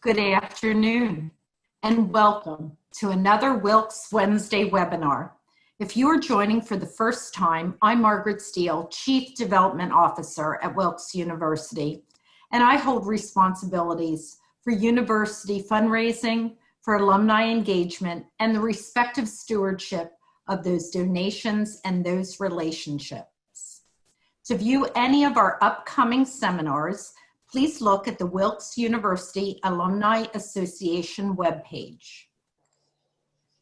Good afternoon, and welcome to another Wilkes Wednesday webinar. If you are joining for the first time, I'm Margaret Steele, Chief Development Officer at Wilkes University, and I hold responsibilities for university fundraising, for alumni engagement, and the respective stewardship of those donations and those relationships. To view any of our upcoming seminars, please look at the Wilkes University Alumni Association webpage.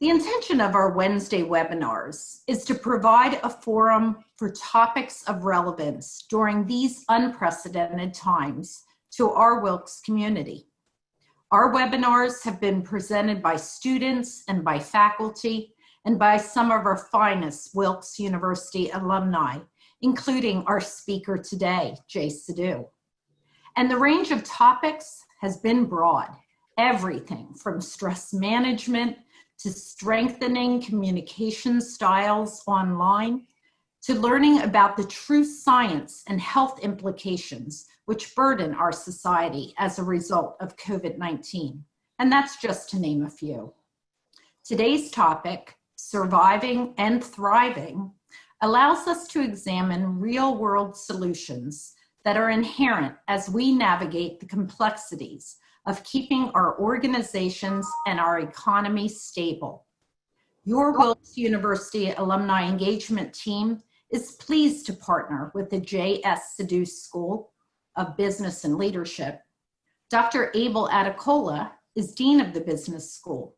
The intention of our Wednesday webinars is to provide a forum for topics of relevance during these unprecedented times to our Wilkes community. Our webinars have been presented by students and by faculty and by some of our finest Wilkes University alumni, including our speaker today, Jay Sidhu. And the range of topics has been broad, everything from stress management to strengthening communication styles online, to learning about the true science and health implications which burden our society as a result of COVID-19. And that's just to name a few. Today's topic, Surviving and Thriving, allows us to examine real-world solutions that are inherent as we navigate the complexities of keeping our organizations and our economy stable. Your Wilkes University Alumni Engagement Team is pleased to partner with the J.S. Sidhu School of Business and Leadership. Dr. Abel Adekola is Dean of the Business School.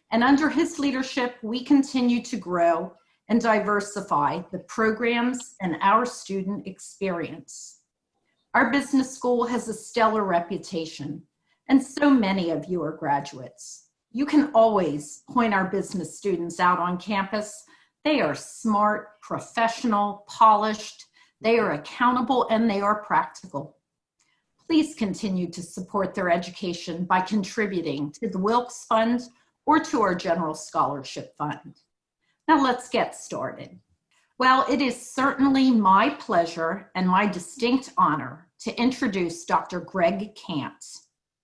And under his leadership, we continue to grow and diversify the programs and our student experience. Our business school has a stellar reputation, and so many of you are graduates. You can always point our business students out on campus. They are smart, professional, polished, they are accountable, and they are practical. Please continue to support their education by contributing to the Wilkes Fund or to our General Scholarship Fund. Now let's get started. Well, it is certainly my pleasure and my distinct honor to introduce Dr. Gregg Kant,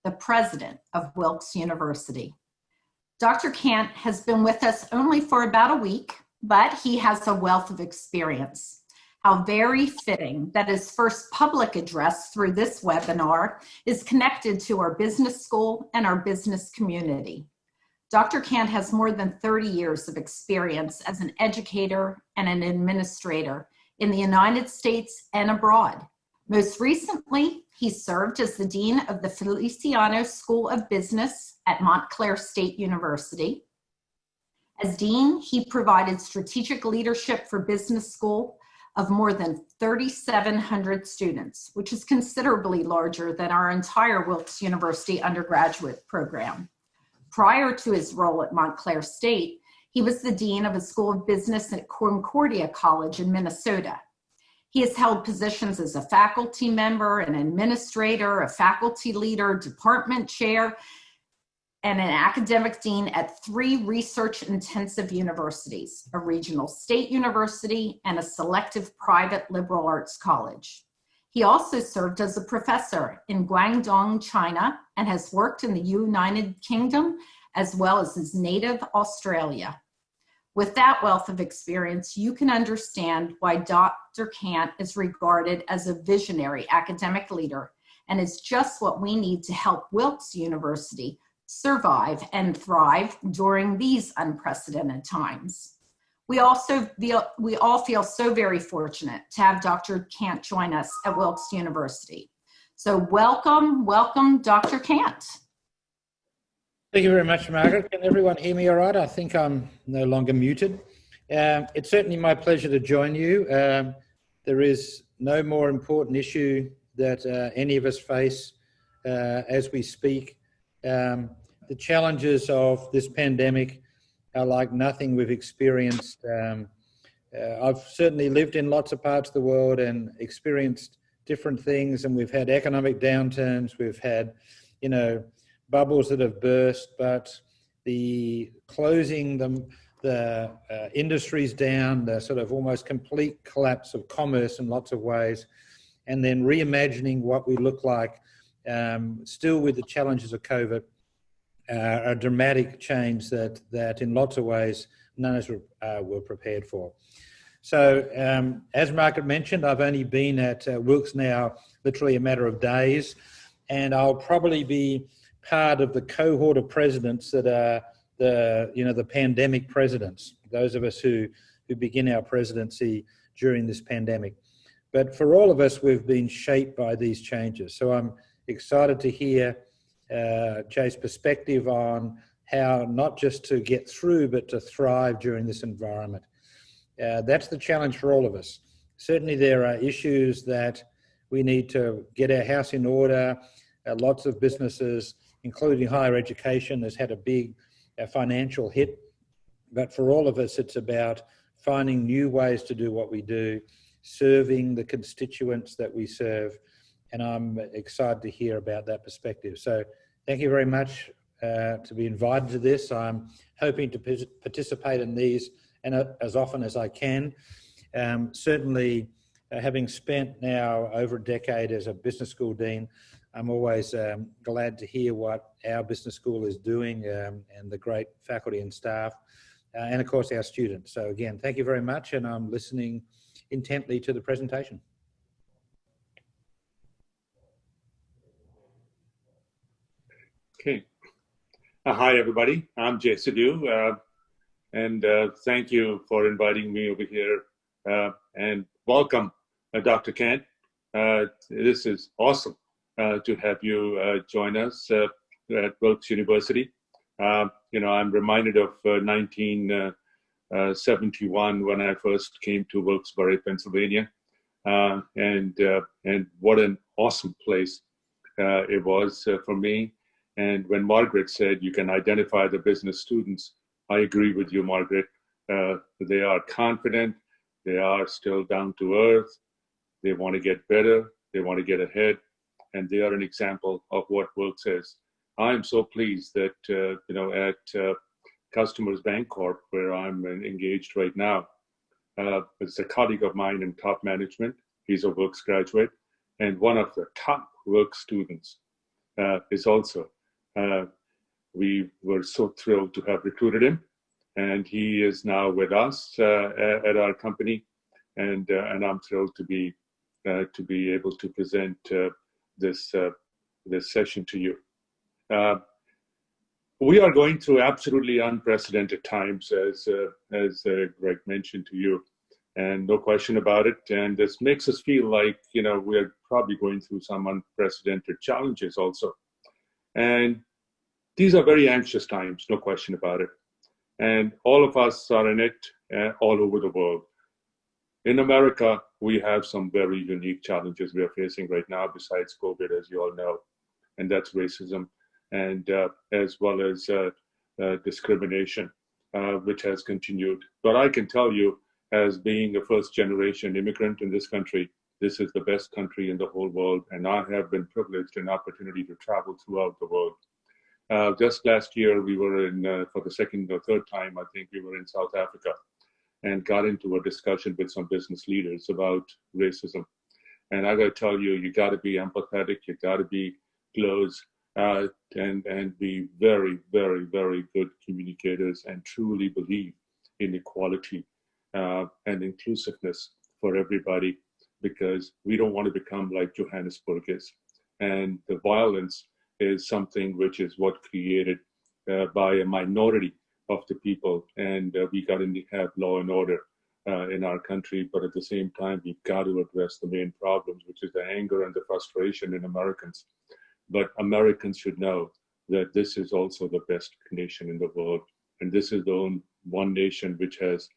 the president of Wilkes University. Dr. Kant has been with us only for about a week, but he has a wealth of experience. How very fitting that his first public address through this webinar is connected to our business school and our business community. Dr. Kant has more than 30 years of experience as an educator and an administrator in the United States and abroad. Most recently, he served as the Dean of the Feliciano School of Business at Montclair State University. As Dean, he provided strategic leadership for business school of more than 3,700 students, which is considerably larger than our entire Wilkes University undergraduate program. Prior to his role at Montclair State, he was the Dean of a School of Business at Concordia College in Minnesota. He has held positions as a faculty member, an administrator, a faculty leader, department chair, and an academic dean at 3 research-intensive universities, a regional state university and a selective private liberal arts college. He also served as a professor in Guangdong, China, and has worked in the United Kingdom as well as his native Australia. With that wealth of experience, you can understand why Dr. Kant is regarded as a visionary academic leader and is just what we need to help Wilkes University survive and thrive during these unprecedented times. We all feel so very fortunate to have Dr. Kant join us at Wilkes University. So welcome, Dr. Kant. Thank you very much, Margaret. Can everyone hear me all right? I think I'm no longer muted. It's certainly my pleasure to join you. There is no more important issue that any of us face as we speak. The challenges of this pandemic are like nothing we've experienced. I've certainly lived in lots of parts of the world and experienced different things, and we've had economic downturns, we've had, bubbles that have burst, but the closing the industries down, the sort of almost complete collapse of commerce in lots of ways, and then reimagining what we look like still with the challenges of COVID, a dramatic change that in lots of ways none of us were prepared for. So as Margaret mentioned, I've only been at Wilkes now literally a matter of days, and I'll probably be part of the cohort of presidents that are the pandemic presidents, those of us who begin our presidency during this pandemic. But for all of us, we've been shaped by these changes. So I'm excited to hear Jay's perspective on how not just to get through, but to thrive during this environment. That's the challenge for all of us. Certainly there are issues that we need to get our house in order. Lots of businesses, including higher education, has had a big financial hit. But for all of us, it's about finding new ways to do what we do, serving the constituents that we serve. And I'm excited to hear about that perspective. So thank you very much to be invited to this. I'm hoping to participate in these and as often as I can. Certainly, having spent now over a decade as a business school dean, I'm always glad to hear what our business school is doing and the great faculty and staff, and of course our students. So again, thank you very much, and I'm listening intently to the presentation. Okay. Hi, everybody. I'm Jay Sidhu, and thank you for inviting me over here, and welcome, Dr. Kent. This is awesome to have you join us at Wilkes University. I'm reminded of 1971 when I first came to Wilkes-Barre, Pennsylvania, and what an awesome place it was for me. And when Margaret said you can identify the business students, I agree with you, Margaret. They are confident, they are still down to earth, they want to get better, they want to get ahead, and they are an example of what Wilkes is. I'm so pleased that, at Customers Bank Corp, where I'm engaged right now, it's a colleague of mine in top management. He's a Wilkes graduate, and one of the top Wilkes students is also. We were so thrilled to have recruited him, and he is now with us at our company, and I'm thrilled to be able to present this session to you. We are going through absolutely unprecedented times, as Gregg mentioned to you, and no question about it. And this makes us feel like we're probably going through some unprecedented challenges also. And these are very anxious times, no question about it. And all of us are in it all over the world. In America, we have some very unique challenges we are facing right now besides COVID, as you all know, and that's racism, and as well as discrimination, which has continued. But I can tell you, as being a first-generation immigrant in this country, this is the best country in the whole world, and I have been privileged an opportunity to travel throughout the world. Just last year, we were in, for the second or third time, I think we were in South Africa and got into a discussion with some business leaders about racism. And I gotta tell you, you gotta be empathetic, you gotta be close, and be very, very, very good communicators and truly believe in equality and inclusiveness for everybody, because we don't want to become like Johannesburg is. And the violence is something which is what created by a minority of the people. And we got to have law and order in our country, but at the same time, we've got to address the main problems, which is the anger and the frustration in Americans. But Americans should know that this is also the best nation in the world. And this is the one nation which has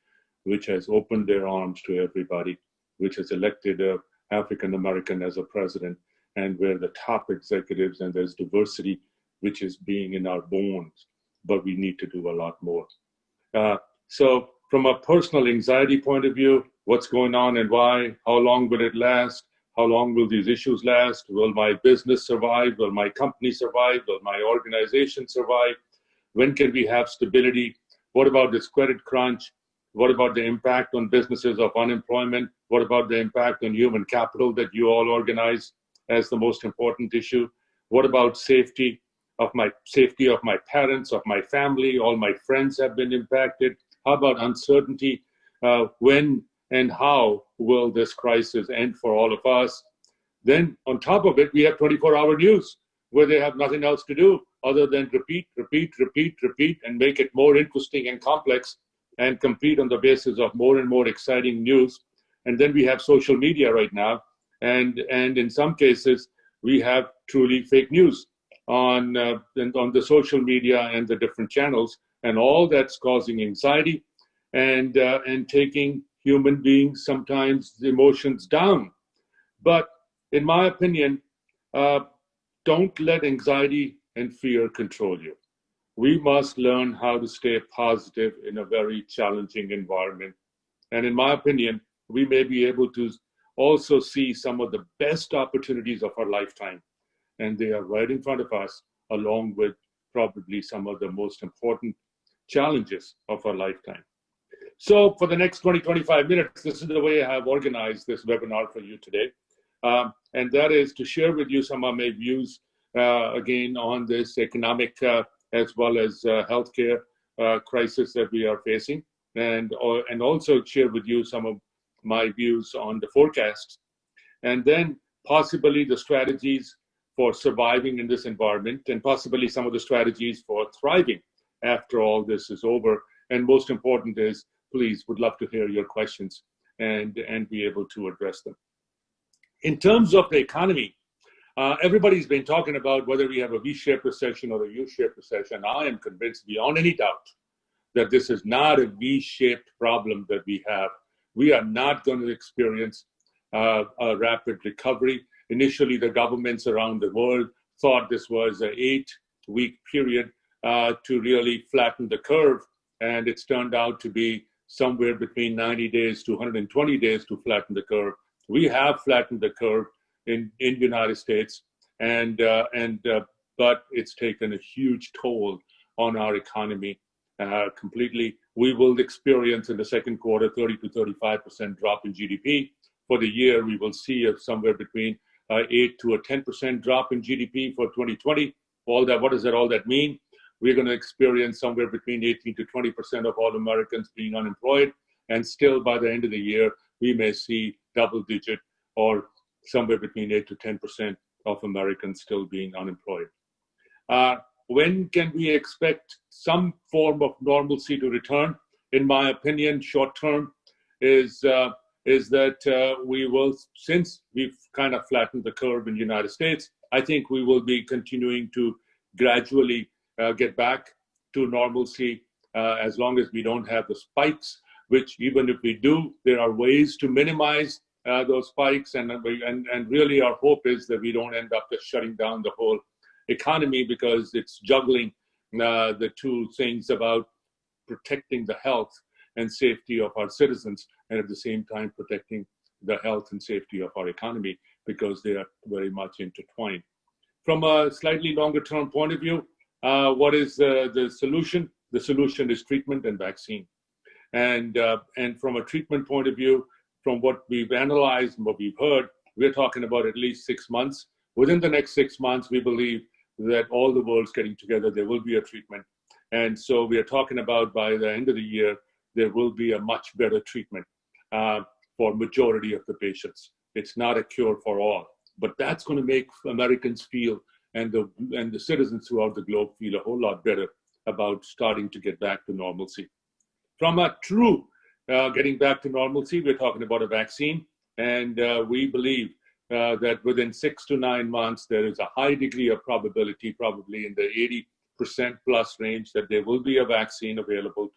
opened their arms to everybody, which has elected an African-American as a president, and where the top executives, and there's diversity, which is being in our bones, but we need to do a lot more. So from a personal anxiety point of view, what's going on and why, how long will it last? How long will these issues last? Will my business survive? Will my company survive? Will my organization survive? When can we have stability? What about this credit crunch? What about the impact on businesses of unemployment? What about the impact on human capital that you all organize as the most important issue? What about safety of my parents, of my family? All my friends have been impacted. How about uncertainty? When and how will this crisis end for all of us? Then on top of it, we have 24-hour news where they have nothing else to do other than repeat, and make it more interesting and complex and compete on the basis of more and more exciting news. And then we have social media right now. And in some cases, we have truly fake news on the social media and the different channels. And all that's causing anxiety and taking human beings sometimes the emotions down. But in my opinion, don't let anxiety and fear control you. We must learn how to stay positive in a very challenging environment. And in my opinion, we may be able to also see some of the best opportunities of our lifetime. And they are right in front of us, along with probably some of the most important challenges of our lifetime. So for the next 20-25 minutes, this is the way I have organized this webinar for you today. And that is to share with you some of my views, again, on this economic as well as healthcare crisis that we are facing, and also share with you some of my views on the forecasts, and then possibly the strategies for surviving in this environment, and possibly some of the strategies for thriving after all this is over. And most important is, please, would love to hear your questions and be able to address them. In terms of the economy, everybody's been talking about whether we have a V-shaped recession or a U-shaped recession. I am convinced beyond any doubt that this is not a V-shaped problem that we have. We are not going to experience a rapid recovery. Initially, the governments around the world thought this was an 8-week period to really flatten the curve, and it's turned out to be somewhere between 90 days to 120 days to flatten the curve. We have flattened the curve in the United States, but it's taken a huge toll on our economy completely. We will experience in the second quarter 30 to 35% drop in GDP. For the year, we will see somewhere between 8 to a 10% drop in GDP for 2020. What does all that mean? We're going to experience somewhere between 18 to 20% of all Americans being unemployed, and still by the end of the year, we may see double-digit or somewhere between 8 to 10% of Americans still being unemployed. When can we expect some form of normalcy to return? In my opinion, short term is that we will, since we've kind of flattened the curve in the United States, I think we will be continuing to gradually get back to normalcy as long as we don't have the spikes, which even if we do, there are ways to minimize those spikes. And really our hope is that we don't end up just shutting down the whole economy, because it's juggling the two things about protecting the health and safety of our citizens, and at the same time protecting the health and safety of our economy, because they are very much intertwined. From a slightly longer term point of view, what is the solution? The solution is treatment and vaccine. And from a treatment point of view, from what we've analyzed and what we've heard, we're talking about at least 6 months. Within the next 6 months, we believe that all the world's getting together, there will be a treatment. And so we are talking about by the end of the year, there will be a much better treatment for majority of the patients. It's not a cure for all, but that's going to make Americans feel, and the citizens throughout the globe feel a whole lot better about starting to get back to normalcy. From a true getting back to normalcy, we're talking about a vaccine, and we believe that within 6 to 9 months, there is a high degree of probability, probably in the 80% plus range, that there will be a vaccine available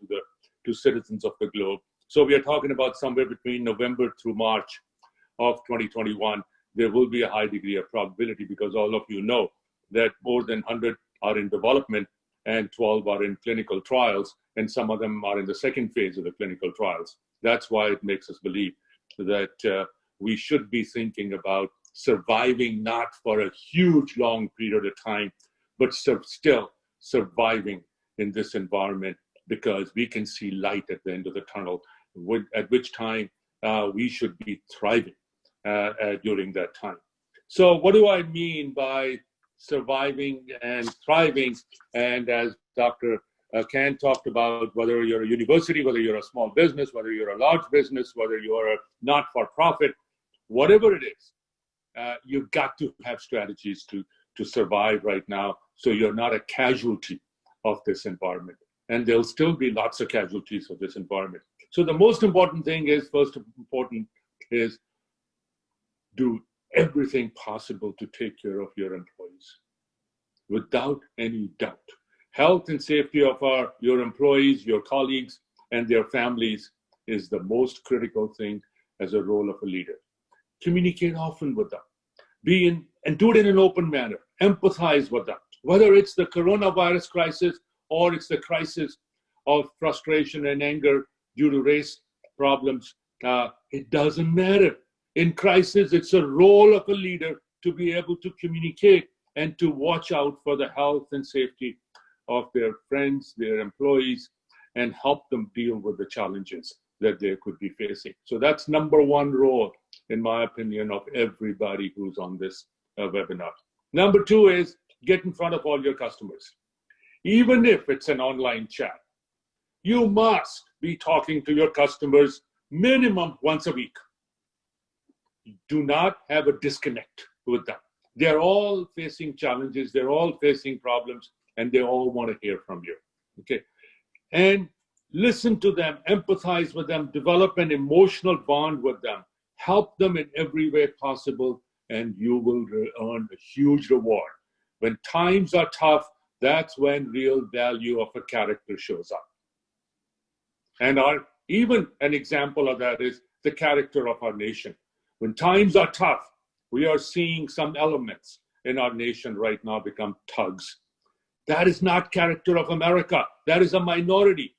to citizens of the globe. So we are talking about somewhere between November through March of 2021, there will be a high degree of probability, because all of you know that more than 100 are in development and 12 are in clinical trials, and some of them are in the second phase of the clinical trials. That's why it makes us believe that we should be thinking about surviving, not for a huge long period of time, but still surviving in this environment, because we can see light at the end of the tunnel, at which time we should be thriving during that time. So what do I mean by surviving and thriving. And as Dr. Khan talked about, whether you're a university, whether you're a small business, whether you're a large business, whether you're a not-for-profit, whatever it is, you've got to have strategies to survive right now, so you're not a casualty of this environment. And there'll still be lots of casualties of this environment. So the most important thing is, do everything possible to take care of your employees, without any doubt. Health and safety of your employees, your colleagues, and their families is the most critical thing as a role of a leader. Communicate often with them. And do it in an open manner. Empathize with them. Whether it's the coronavirus crisis or it's the crisis of frustration and anger due to race problems, it doesn't matter. In crisis, it's a role of a leader to be able to communicate and to watch out for the health and safety of their friends, their employees, and help them deal with the challenges that they could be facing. So that's number one role, in my opinion, of everybody who's on this webinar. Number two is get in front of all your customers. Even if it's an online chat, you must be talking to your customers minimum once a week. Do not have a disconnect with them. They're all facing challenges, they're all facing problems, and they all want to hear from you, okay? And listen to them, empathize with them, develop an emotional bond with them, help them in every way possible, and you will earn a huge reward. When times are tough, that's when real value of a character shows up. And even an example of that is the character of our nation. When times are tough, we are seeing some elements in our nation right now become thugs. That is not character of America. That is a minority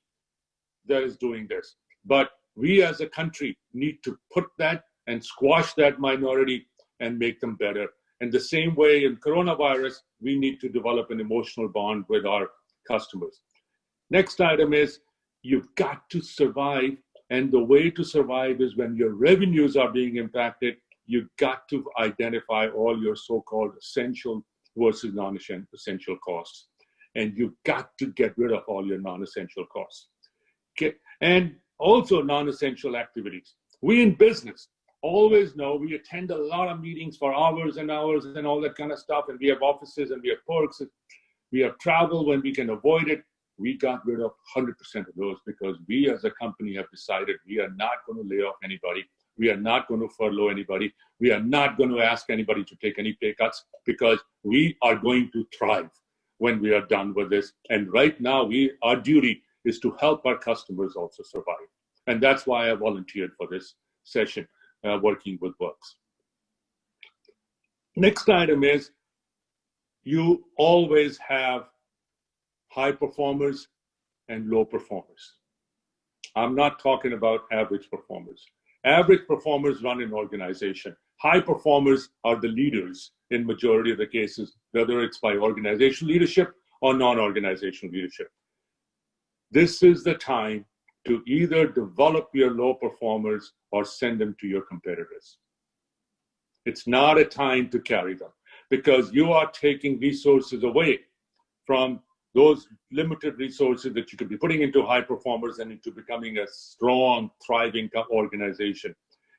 that is doing this. But we as a country need to put that and squash that minority and make them better. And the same way in coronavirus, we need to develop an emotional bond with our customers. Next item is, you've got to survive. And the way to survive is when your revenues are being impacted, you've got to identify all your so-called essential versus non-essential costs. And you've got to get rid of all your non-essential costs. Okay. And also non-essential activities. We in business always know we attend a lot of meetings for hours and hours and all that kind of stuff. And we have offices and we have perks. And we have travel when we can avoid it. We got rid of 100% of those because we as a company have decided we are not going to lay off anybody. We are not going to furlough anybody. We are not going to ask anybody to take any pay cuts because we are going to thrive when we are done with this. And right now, our duty is to help our customers also survive. And that's why I volunteered for this session, working with Works. Next item is, you always have high performers and low performers. I'm not talking about average performers. Average performers run an organization. High performers are the leaders in majority of the cases, whether it's by organizational leadership or non-organizational leadership. This is the time to either develop your low performers or send them to your competitors. It's not a time to carry them because you are taking resources away from those limited resources that you could be putting into high performers and into becoming a strong, thriving organization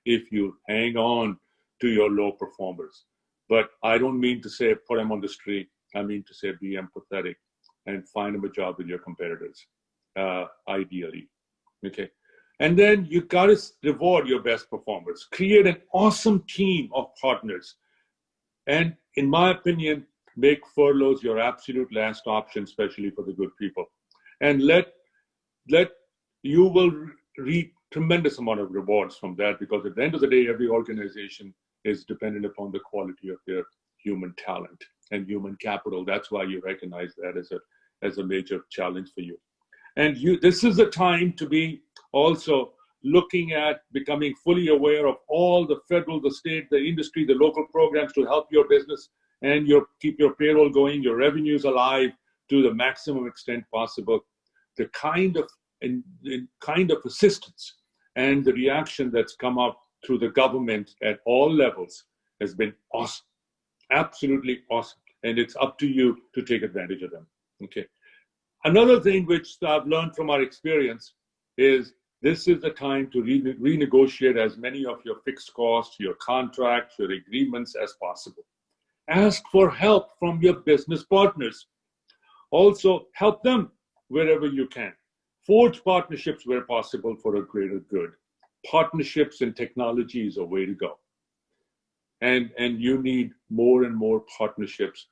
if you hang on to your low performers. But I don't mean to say put them on the street. I mean to say be empathetic and find them a job with your competitors, ideally. Okay. And then you got to reward your best performers. Create an awesome team of partners. And in my opinion, make furloughs your absolute last option, especially for the good people. And you will reap tremendous amount of rewards from that, because at the end of the day, every organization is dependent upon the quality of their human talent and human capital. That's why you recognize that as a major challenge for you. And this is the time to be also looking at becoming fully aware of all the federal, the state, the industry, the local programs to help your business and keep your payroll going, your revenues alive to the maximum extent possible. The kind of assistance and the reaction that's come up through the government at all levels has been awesome, absolutely awesome. and it's up to you to take advantage of them. Okay. Another thing which I've learned from our experience is this is the time to renegotiate as many of your fixed costs, your contracts, your agreements as possible. Ask for help from your business partners. Also, help them wherever you can. Forge partnerships where possible for a greater good. Partnerships in technology is a way to go. And you need more and more partnerships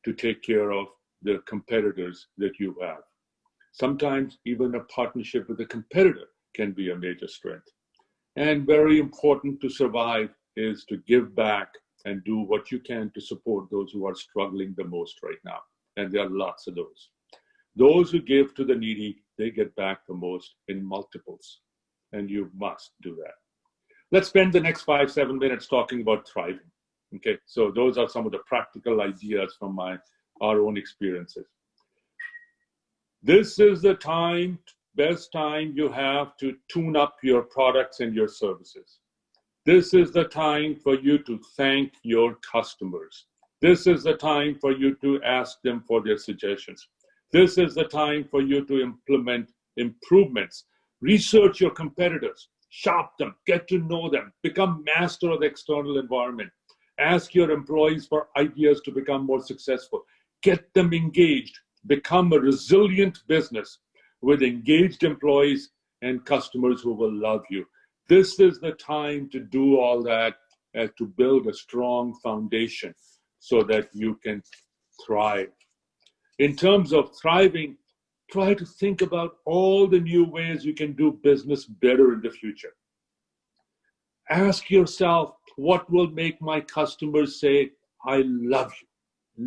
to take care of the competitors that you have. Sometimes even a partnership with a competitor can be a major strength. And very important to survive is to give back and do what you can to support those who are struggling the most right now. And there are lots of those. Those who give to the needy, they get back the most in multiples. And you must do that. Let's spend the next 5-7 minutes talking about thriving. Okay, so those are some of the practical ideas from our own experiences. This is the best time you have to tune up your products and your services. This is the time for you to thank your customers. This is the time for you to ask them for their suggestions. This is the time for you to implement improvements. Research your competitors, shop them, get to know them, become master of the external environment. Ask your employees for ideas to become more successful. Get them engaged. Become a resilient business with engaged employees and customers who will love you. This is the time to do all that and to build a strong foundation so that you can thrive. In terms of thriving, try to think about all the new ways you can do business better in the future. Ask yourself, what will make my customers say, I love you,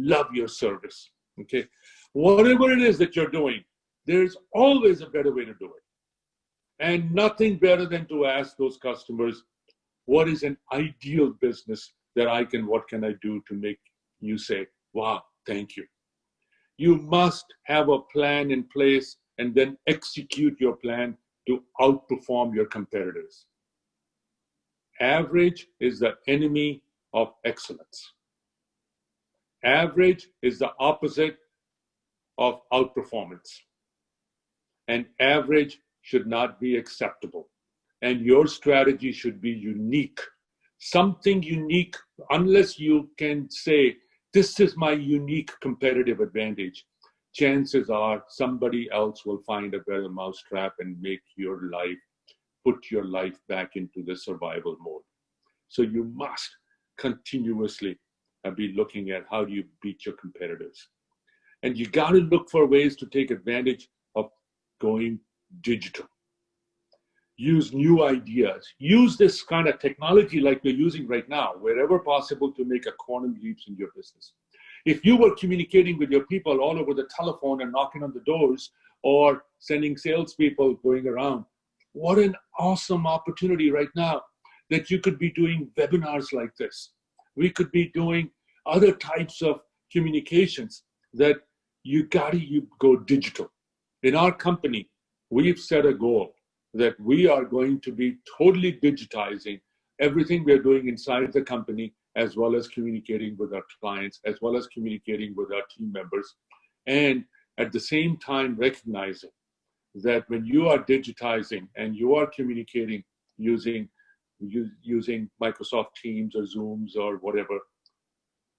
love your service, okay? Whatever it is that you're doing, there's always a better way to do it. And nothing better than to ask those customers, what is an ideal business that what can I do to make you say, wow, thank you. You must have a plan in place and then execute your plan to outperform your competitors. Average is the enemy of excellence. Average is the opposite of outperformance. And average should not be acceptable. And your strategy should be unique. Something unique, unless you can say, this is my unique competitive advantage, chances are somebody else will find a better mousetrap and put your life back into the survival mode. So you must continuously be looking at how do you beat your competitors. And you got to look for ways to take advantage of going digital. Use new ideas. Use this kind of technology like we're using right now, wherever possible, to make a quantum leaps in your business. If you were communicating with your people all over the telephone and knocking on the doors or sending salespeople going around, what an awesome opportunity right now that you could be doing webinars like this. We could be doing other types of communications that you go digital. In our company, we've set a goal that we are going to be totally digitizing everything we're doing inside the company, as well as communicating with our clients, as well as communicating with our team members. And at the same time, recognizing that when you are digitizing and you are communicating using Microsoft Teams or Zooms or whatever,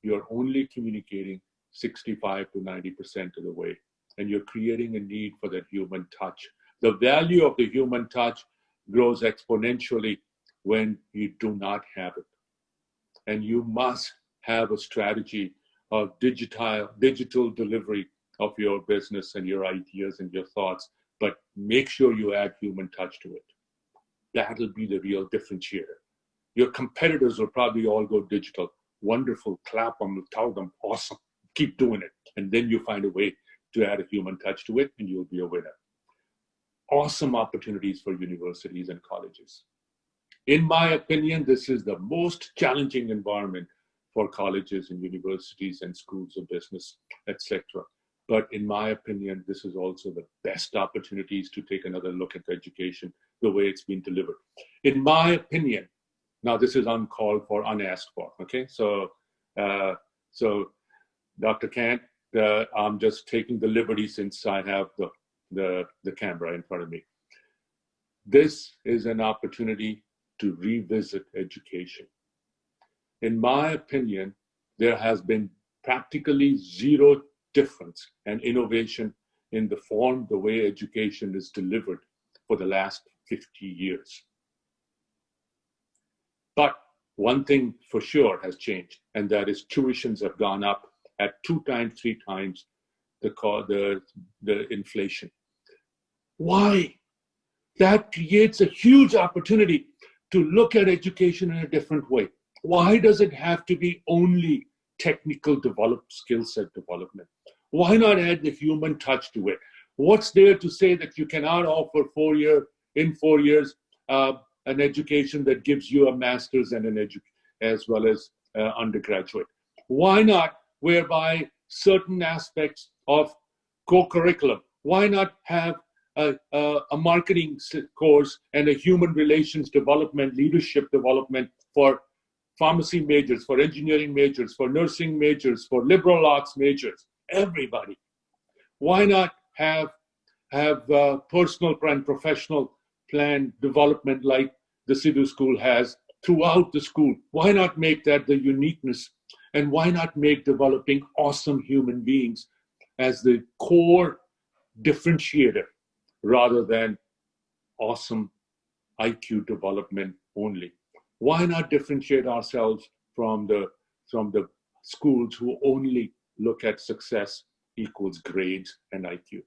you're only communicating 65 to 90% of the way. And you're creating a need for that human touch. The value of the human touch grows exponentially when you do not have it. And you must have a strategy of digital delivery of your business and your ideas and your thoughts, but make sure you add human touch to it. That'll be the real differentiator. Your competitors will probably all go digital. Wonderful, clap them, tell them, awesome, keep doing it. And then you find a way to add a human touch to it and you'll be a winner. Awesome opportunities for universities and colleges. In my opinion, this is the most challenging environment for colleges and universities and schools of business, etc. But in my opinion, this is also the best opportunities to take another look at education, the way it's been delivered. In my opinion, now this is uncalled for, unasked for, okay? So Dr. Kant, I'm just taking the liberty since I have the camera in front of me. This is an opportunity to revisit education. In my opinion, there has been practically zero difference and innovation in the way education is delivered for the last 50 years. But one thing for sure has changed, and that is tuitions have gone up at 2 times, 3 times the inflation. Why? That creates a huge opportunity to look at education in a different way. Why does it have to be only technical skill set development? Why not add the human touch to it? What's there to say that you cannot offer 4 years an education that gives you a master's and as well as undergraduate? Why not, whereby certain aspects of co-curriculum, why not have a marketing course and a human relations development, leadership development for pharmacy majors, for engineering majors, for nursing majors, for liberal arts majors, everybody? Why not have personal and professional plan development like the Sidhu School has throughout the school? Why not make that the uniqueness? And why not make developing awesome human beings as the core differentiator rather than awesome IQ development only? Why not differentiate ourselves from the schools who only look at success equals grades and IQ?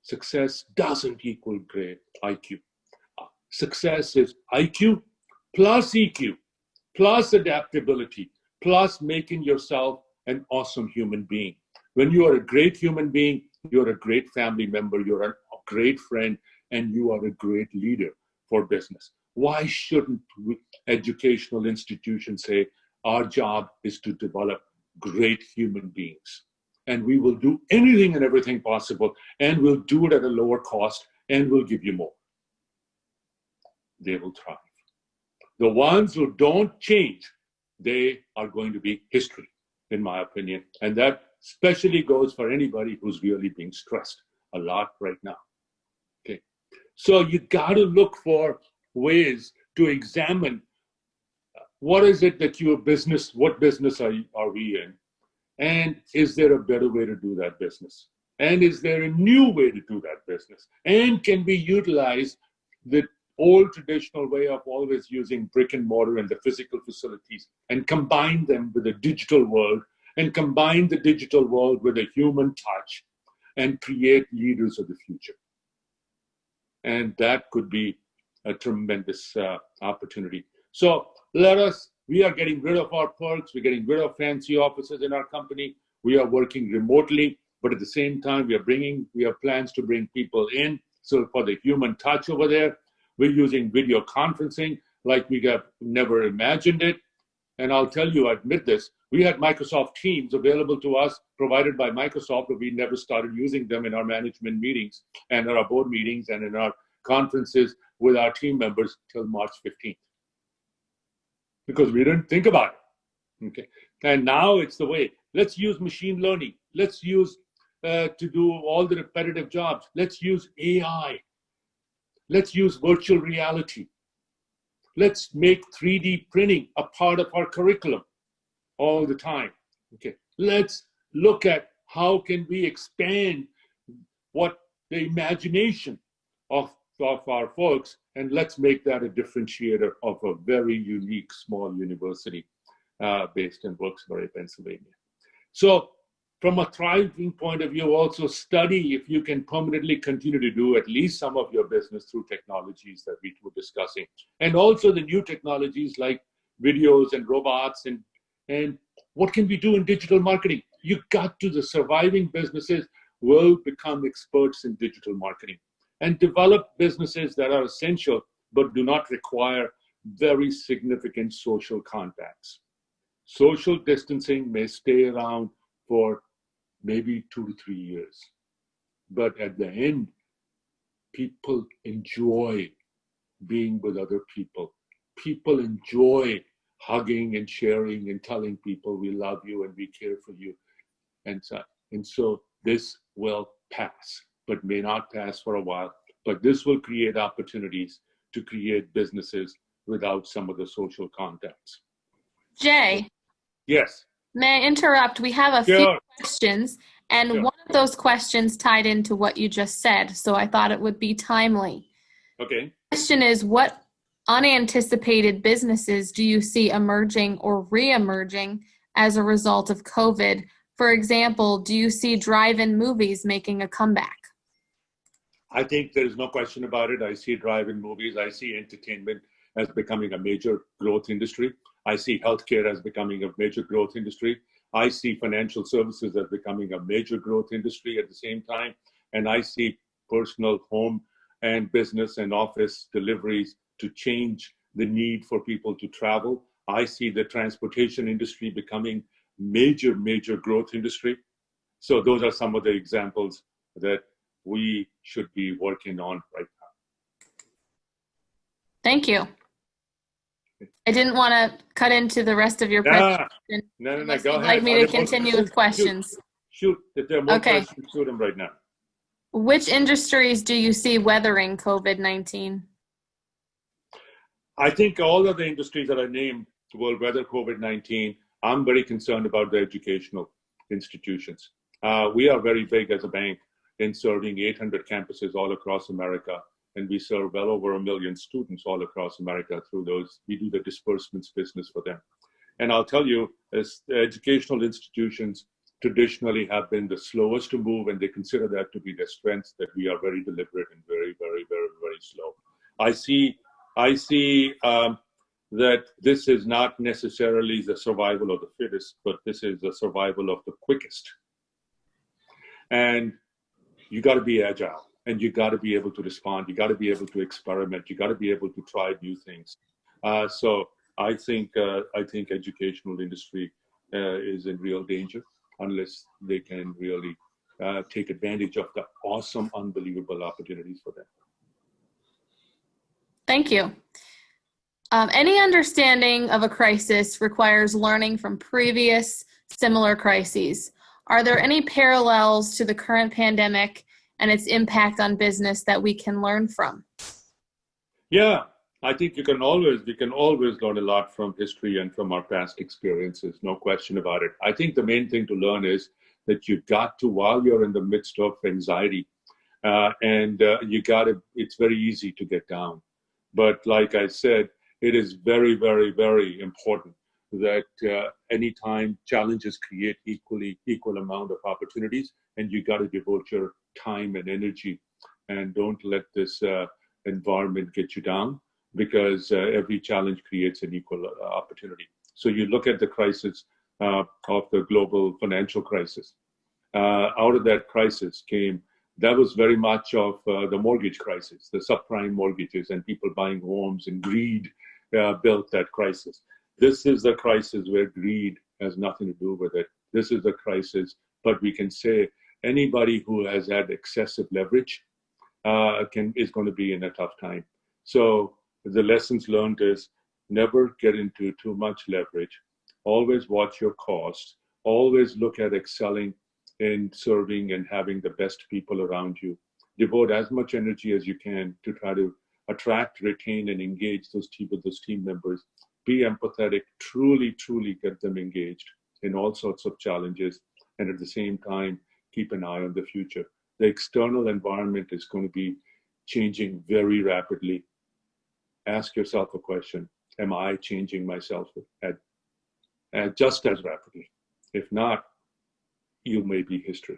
Success doesn't equal grade IQ. Success is IQ plus EQ plus adaptability plus making yourself an awesome human being. When you are a great human being, you're a great family member, you're a great friend, and you are a great leader for business. Why shouldn't educational institutions say, our job is to develop great human beings, and we will do anything and everything possible, and we'll do it at a lower cost, and we'll give you more? They will thrive. The ones who don't change, they are going to be history, in my opinion. And that especially goes for anybody who's really being stressed a lot right now. Okay, so you got to look for ways to examine what is it that your business, what business are we in? And is there a better way to do that business? And is there a new way to do that business? And can we utilize the old traditional way of always using brick and mortar and the physical facilities and combine them with the digital world, and combine the digital world with a human touch and create leaders of the future? And that could be a tremendous opportunity. So we are getting rid of our perks, we're getting rid of fancy offices in our company, we are working remotely, but at the same time, we have plans to bring people in. So for the human touch over there, we're using video conferencing like we have never imagined it. And I'll tell you, I admit this, we had Microsoft Teams available to us, provided by Microsoft, but we never started using them in our management meetings and in our board meetings and in our conferences with our team members till March 15th. Because we didn't think about it. Okay. And now it's the way. Let's use machine learning. Let's use to do all the repetitive jobs. Let's use AI. Let's use virtual reality. Let's make 3D printing a part of our curriculum all the time. Okay. Let's look at how can we expand what the imagination of our folks, and let's make that a differentiator of a very unique small university based in Wilkes-Barre, Pennsylvania. So from a thriving point of view, also study if you can permanently continue to do at least some of your business through technologies that we were discussing. And also the new technologies like videos and robots, and what can we do in digital marketing? The surviving businesses will become experts in digital marketing and develop businesses that are essential but do not require very significant social contacts. Social distancing may stay around for maybe 2 to 3 years. But at the end, people enjoy being with other people. People enjoy hugging and sharing and telling people we love you and we care for you. and so, and so this will pass, but may not pass for a while. But this will create opportunities to create businesses without some of the social contacts. Jay, Yes. may I interrupt? We have a few Sure. questions, and Sure. one of those questions tied into what you just said, so I thought it would be timely. Okay. The question is, what unanticipated businesses do you see emerging or re-emerging as a result of COVID? For example, do you see drive-in movies making a comeback? I think there is no question about it. I see drive-in movies. I see entertainment as becoming a major growth industry. I see healthcare as becoming a major growth industry. I see financial services as becoming a major growth industry at the same time. And I see personal home and business and office deliveries to change the need for people to travel. I see the transportation industry becoming major, major growth industry. So those are some of the examples that we should be working on right now. Thank you. I didn't want to cut into the rest of your presentation. No, Unless go you'd ahead. like me to continue with questions. Shoot, if there are more Okay. questions, shoot them right now. Which industries do you see weathering COVID-19? I think all of the industries that I named will weather COVID-19. I'm very concerned about the educational institutions. We are very big as a bank in serving 800 campuses all across America, and we serve well over 1 million students all across America through those. We do the disbursements business for them. And I'll tell you, as the educational institutions traditionally have been the slowest to move, and they consider that to be their strength, that we are very deliberate and very, very, very, very slow. I see that this is not necessarily the survival of the fittest, but this is the survival of the quickest. And you got to be agile, and you got to be able to respond. You got to be able to experiment. You got to be able to try new things. So I think educational industry is in real danger unless they can really take advantage of the awesome, unbelievable opportunities for them. Thank you. Any understanding of a crisis requires learning from previous similar crises. Are there any parallels to the current pandemic and its impact on business that we can learn from? Yeah, I think we can always learn a lot from history and from our past experiences, no question about it. I think the main thing to learn is that you've got to, while you're in the midst of anxiety, it's very easy to get down. But like I said, it is very, very, very important that anytime challenges create equal amount of opportunities, and you got to devote your time and energy, and don't let this environment get you down, because every challenge creates an equal opportunity. So you look at the crisis of the global financial crisis. Out of that crisis came, that was very much of the mortgage crisis, the subprime mortgages and people buying homes, and greed built that crisis. This is the crisis where greed has nothing to do with it. This is the crisis, but we can say anybody who has had excessive leverage is going to be in a tough time. So the lessons learned is never get into too much leverage. Always watch your costs. Always look at excelling in serving and having the best people around you. Devote as much energy as you can to try to attract, retain, and engage those team members. Be empathetic, truly get them engaged in all sorts of challenges, and at the same time, keep an eye on the future. The external environment is going to be changing very rapidly. Ask yourself a question: am I changing myself at just as rapidly? If not, you may be history.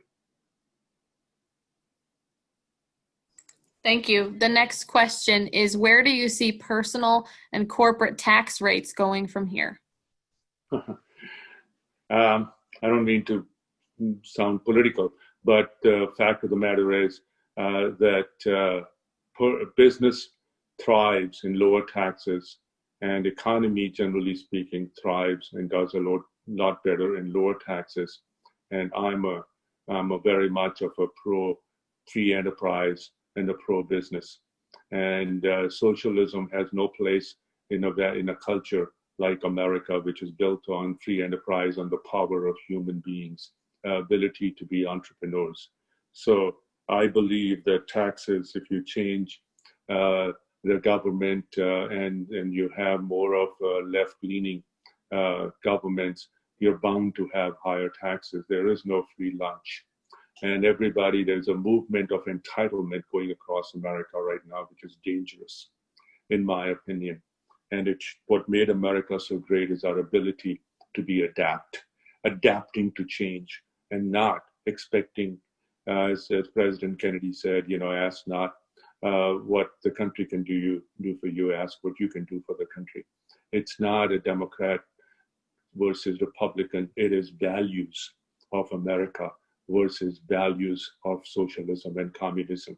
Thank you. The next question is, where do you see personal and corporate tax rates going from here? I don't mean to sound political, but the fact of the matter is that business thrives in lower taxes, and economy, generally speaking, thrives and does a lot better in lower taxes. And I'm a very much of a pro-free enterprise and a pro-business. And socialism has no place in a culture like America, which is built on free enterprise, on the power of human beings. ability to be entrepreneurs. So I believe that taxes, if you change the government and you have more of left-leaning governments, you're bound to have higher taxes. There is no free lunch. And everybody, there's a movement of entitlement going across America right now, which is dangerous, in my opinion. And what made America so great is our ability to be adapting to change, and not expecting, as President Kennedy said, ask not what the country can do for you, ask what you can do for the country. It's not a Democrat versus Republican, it is values of America versus values of socialism and communism.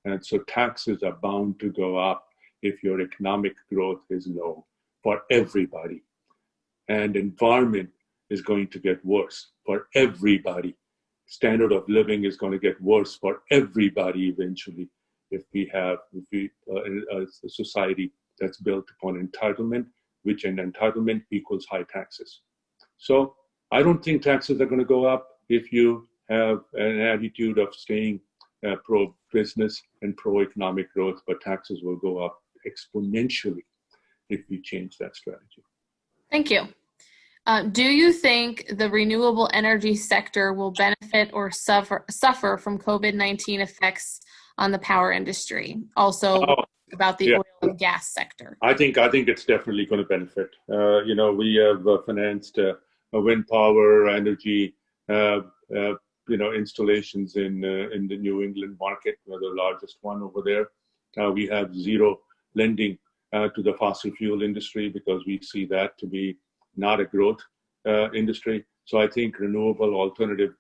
And so taxes are bound to go up if your economic growth is low for everybody. And environment is going to get worse for everybody. Standard of living is going to get worse for everybody eventually if we have a society that's built upon entitlement, which in entitlement equals high taxes. So I don't think taxes are going to go up if you have an attitude of staying pro-business and pro-economic growth, but taxes will go up exponentially if we change that strategy. Thank you. Do you think the renewable energy sector will benefit or suffer from COVID-19 effects on the power industry? Also, about the oil and gas sector. I think it's definitely going to benefit. We have financed wind power energy, installations in the New England market. We're the largest one over there. We have zero lending to the fossil fuel industry because we see that to be not a growth industry. So I think renewable alternative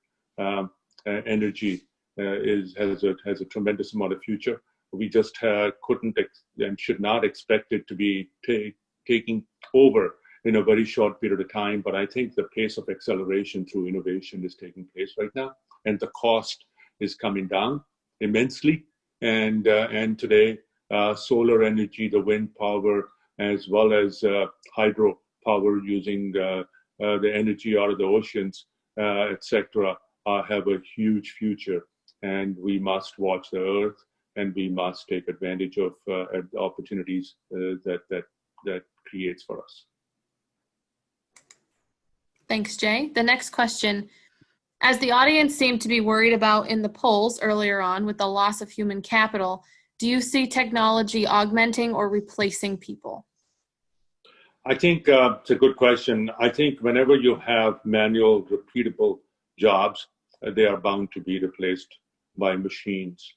energy has a tremendous amount of future. We just couldn't and should not expect it to be taking over in a very short period of time. But I think the pace of acceleration through innovation is taking place right now, and the cost is coming down immensely. And today, solar energy, the wind power, as well as hydro power using the energy out of the oceans, etc., have a huge future. And we must watch the earth, and we must take advantage of opportunities that creates for us. Thanks, Jay. The next question. As the audience seemed to be worried about in the polls earlier on with the loss of human capital, do you see technology augmenting or replacing people? I think it's a good question. I think whenever you have manual, repeatable jobs, they are bound to be replaced by machines.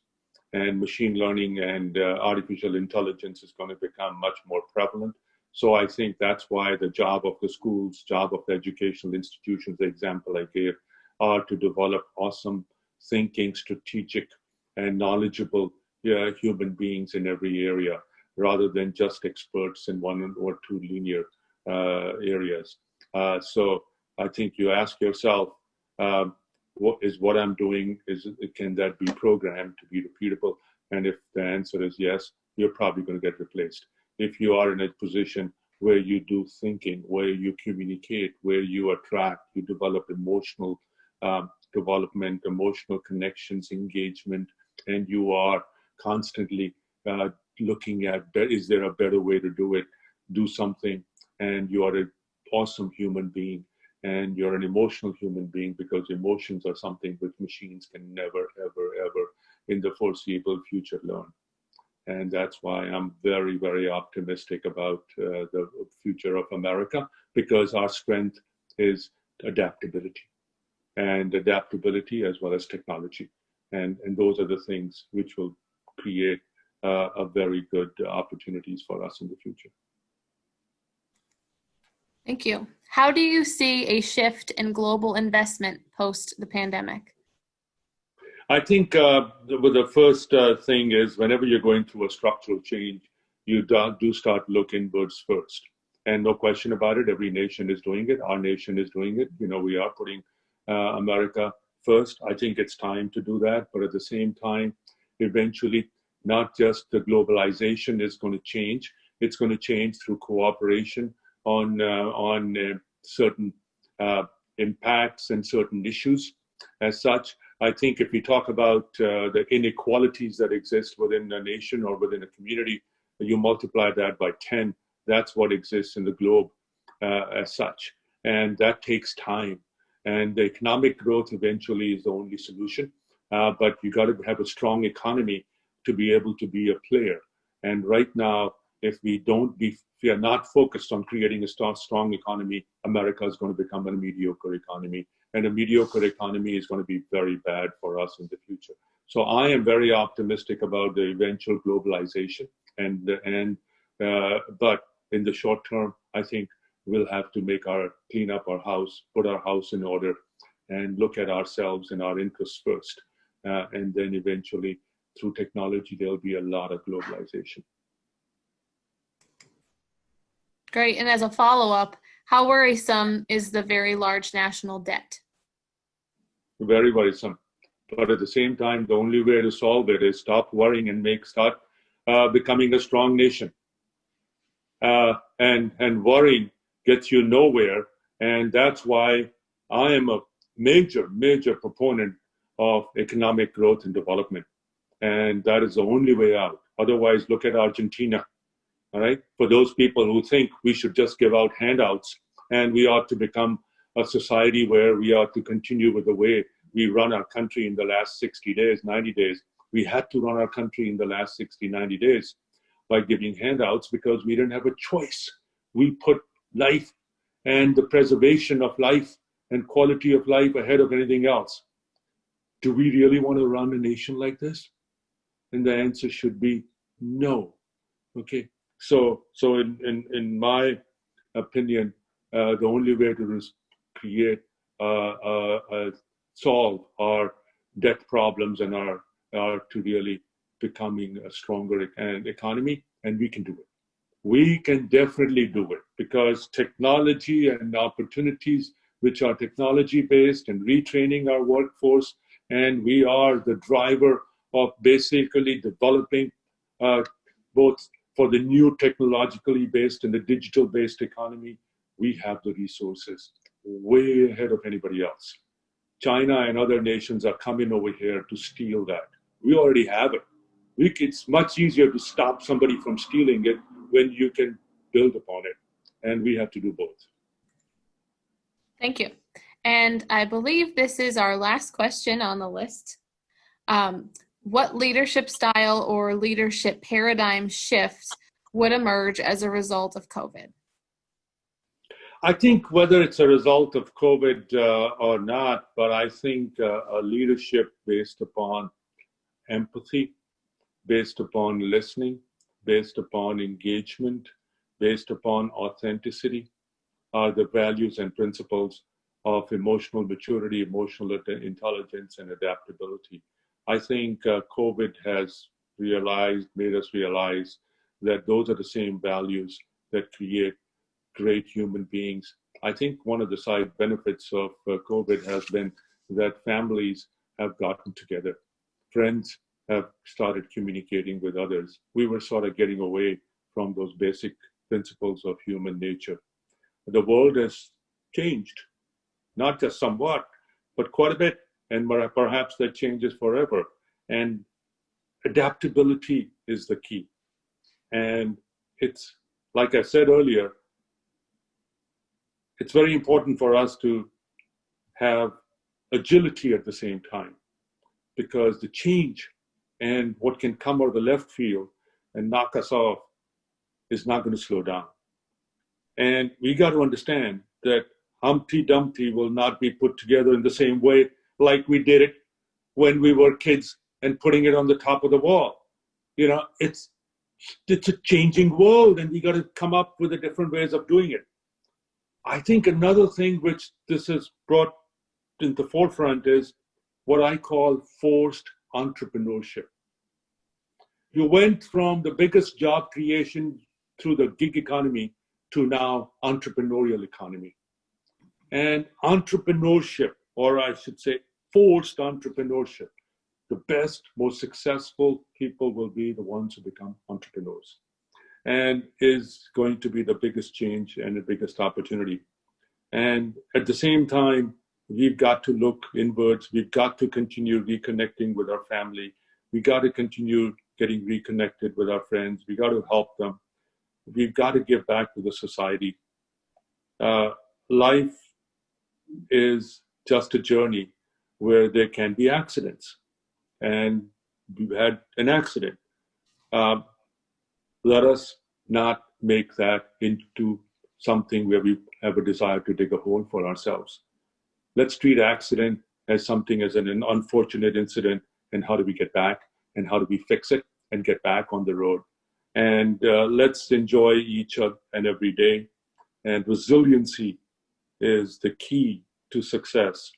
And machine learning and artificial intelligence is going to become much more prevalent. So I think that's why the job of the schools, job of the educational institutions, the example I gave, are to develop awesome thinking, strategic, and knowledgeable human beings in every area, rather than just experts in one or two linear areas. So I think you ask yourself, what I'm doing, can that be programmed to be repeatable? And if the answer is yes, you're probably going to get replaced. If you are in a position where you do thinking, where you communicate, where you attract, you develop emotional development, emotional connections, engagement, and you are constantly looking at, is there a better way to do it? Do something, and you are an awesome human being, and you're an emotional human being, because emotions are something which machines can never, ever, ever in the foreseeable future learn. And that's why I'm very, very optimistic about the future of America, because our strength is adaptability, and adaptability as well as technology. And those are the things which will create a very good opportunities for us in the future. Thank you. How do you see a shift in global investment post the pandemic? I think the first thing is, whenever you're going through a structural change, you do start looking inwards first. And no question about it, every nation is doing it. Our nation is doing it. We are putting America first. I think it's time to do that. But at the same time, eventually, not just the globalization is going to change. It's going to change through cooperation on certain impacts and certain issues. As such, I think if we talk about the inequalities that exist within a nation or within a community, you multiply that by 10, that's what exists in the globe as such. And that takes time. And the economic growth eventually is the only solution. But you got to have a strong economy to be able to be a player. And right now, if we are not focused on creating a strong economy, America is going to become a mediocre economy. And a mediocre economy is going to be very bad for us in the future. So I am very optimistic about the eventual globalization. But in the short term, I think we'll have to clean up our house, put our house in order, and look at ourselves and our interests first. And then eventually, through technology, there'll be a lot of globalization. Great. And as a follow-up, how worrisome is the very large national debt? Very worrisome. But at the same time, the only way to solve it is stop worrying and start becoming a strong nation. And worrying gets you nowhere. And that's why I am a major proponent of economic growth and development. And that is the only way out. Otherwise, look at Argentina. All right. For those people who think we should just give out handouts and we ought to become a society where we ought to continue with the way we run our country in the last 60 days, 90 days. We had to run our country in the last 60, 90 days by giving handouts because we didn't have a choice. We put life and the preservation of life and quality of life ahead of anything else. Do we really want to run a nation like this? And the answer should be no. Okay. So in my opinion, the only way to create, solve our debt problems and are to really becoming a stronger economy, and we can do it. We can definitely do it because technology and opportunities which are technology-based and retraining our workforce, and we are the driver of basically developing both for the new technologically based and the digital based economy. We have the resources way ahead of anybody else. China and other nations are coming over here to steal that. We already have it. It's much easier to stop somebody from stealing it when you can build upon it. And we have to do both. Thank you. And I believe this is our last question on the list. What leadership style or leadership paradigm shift would emerge as a result of COVID? I think whether it's a result of COVID or not, but I think a leadership based upon empathy, based upon listening, based upon engagement, based upon authenticity are the values and principles of emotional maturity, emotional intelligence, and adaptability. I think COVID has made us realize that those are the same values that create great human beings. I think one of the side benefits of COVID has been that families have gotten together. Friends have started communicating with others. We were sort of getting away from those basic principles of human nature. The world has changed, not just somewhat, but quite a bit. And perhaps that changes forever. And adaptability is the key. And it's, like I said earlier, it's very important for us to have agility at the same time, because the change and what can come out of the left field and knock us off is not going to slow down. And we got to understand that Humpty Dumpty will not be put together in the same way like we did it when we were kids and putting it on the top of the wall. You know, it's a changing world, and we got to come up with different ways of doing it. I think another thing which this has brought in the forefront is what I call forced entrepreneurship. You went from the biggest job creation through the gig economy to now entrepreneurial economy. And entrepreneurship, or I should say forced entrepreneurship, the best, most successful people will be the ones who become entrepreneurs, and is going to be the biggest change and the biggest opportunity. And at the same time, we've got to look inwards. We've got to continue reconnecting with our family. We got to continue getting reconnected with our friends. We got to help them. We've got to give back to the society. Life is just a journey where there can be accidents. And we've had an accident. Let us not make that into something where we have a desire to dig a hole for ourselves. Let's treat accident as something as an unfortunate incident, and how do we get back, and how do we fix it and get back on the road. And let's enjoy each and every day. And resiliency is the key to success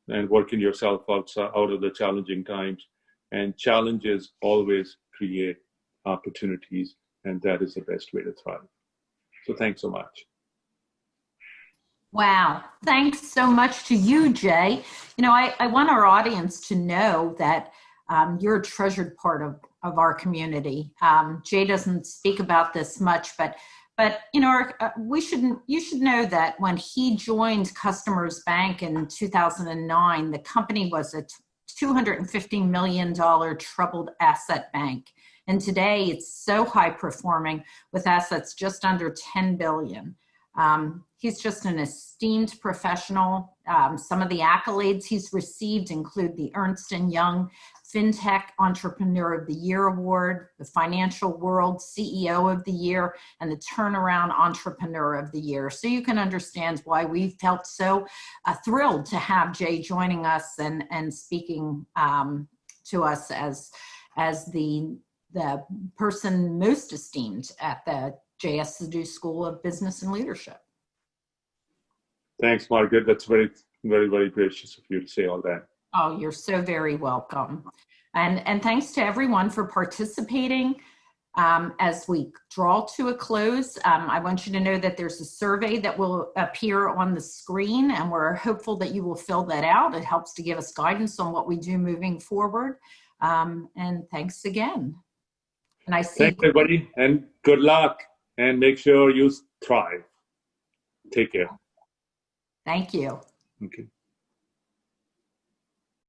and working yourself out of the challenging times. And challenges always create opportunities, and that is the best way to thrive. So thanks so much. Wow. Thanks so much to you, Jay. You know, I want our audience to know that you're a treasured part of our community. Jay doesn't speak about this much, but you know, you should know that when he joined Customers Bank in 2009, the company was a $250 million troubled asset bank. And today it's so high performing with assets just under 10 billion. He's just an esteemed professional. Some of the accolades he's received include the Ernst & Young FinTech Entrepreneur of the Year Award, the Financial World CEO of the Year, and the Turnaround Entrepreneur of the Year. So you can understand why we felt so thrilled to have Jay joining us and speaking to us as the person most esteemed at the J.S. Sidhu School of Business and Leadership. Thanks, Margaret. That's very, very, very gracious of you to say all that. Oh, you're so very welcome. And thanks to everyone for participating. As we draw to a close, I want you to know that there's a survey that will appear on the screen, and we're hopeful that you will fill that out. It helps to give us guidance on what we do moving forward. And thanks again. And I see. Thanks, everybody, and good luck, and make sure you thrive. Take care. Thank you. Okay.